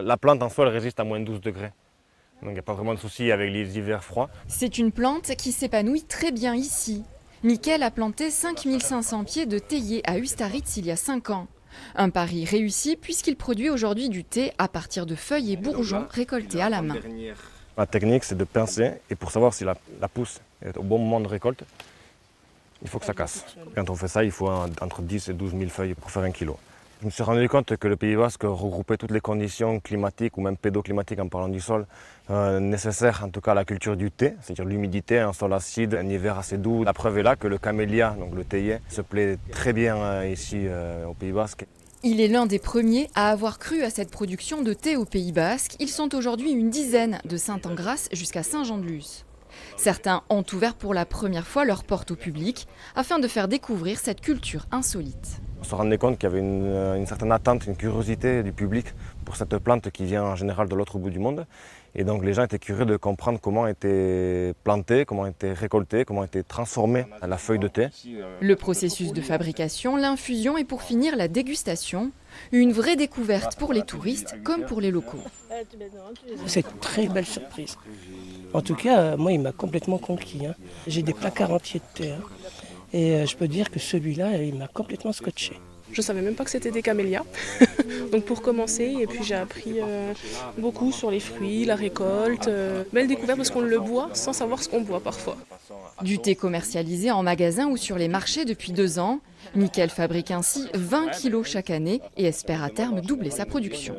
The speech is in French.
La plante en soi, elle résiste à moins 12 degrés. Donc il n'y a pas vraiment de souci avec les hivers froids. C'est une plante qui s'épanouit très bien ici. Mickaël a planté 5500 pieds de théier à Ustaritz il y a 5 ans. Un pari réussi puisqu'il produit aujourd'hui du thé à partir de feuilles et bourgeons récoltés à la main. La technique, c'est de pincer et pour savoir si la pousse est au bon moment de récolte, il faut que ça casse. Quand on fait ça, il faut entre 10 et 12 000 feuilles pour faire 1 kilo. Je me suis rendu compte que le Pays Basque regroupait toutes les conditions climatiques ou même pédoclimatiques en parlant du sol nécessaires en tout cas à la culture du thé, c'est-à-dire l'humidité, un sol acide, un hiver assez doux. La preuve est là que le camélia, donc le théier, se plaît très bien ici au Pays Basque. Il est l'un des premiers à avoir cru à cette production de thé au Pays Basque. Ils sont aujourd'hui une dizaine, de Saint-Engrâce jusqu'à Saint-Jean-de-Luz. Certains ont ouvert pour la première fois leurs portes au public afin de faire découvrir cette culture insolite. On se rendait compte qu'il y avait une certaine attente, une curiosité du public pour cette plante qui vient en général de l'autre bout du monde. Et donc les gens étaient curieux de comprendre comment était plantée, comment était récoltée, comment était transformée la feuille de thé. Le processus de fabrication, l'infusion et pour finir la dégustation, une vraie découverte pour les touristes comme pour les locaux. C'est une très belle surprise. En tout cas, moi, il m'a complètement conquis. J'ai des placards entiers de thé. Et je peux dire que celui-là, il m'a complètement scotché. Je ne savais même pas que c'était des camélias. Donc pour commencer, et puis j'ai appris beaucoup sur les fruits, la récolte. Belle découverte parce qu'on le boit sans savoir ce qu'on boit parfois. Du thé commercialisé en magasin ou sur les marchés depuis 2 ans, Mickaël fabrique ainsi 20 kilos chaque année et espère à terme doubler sa production.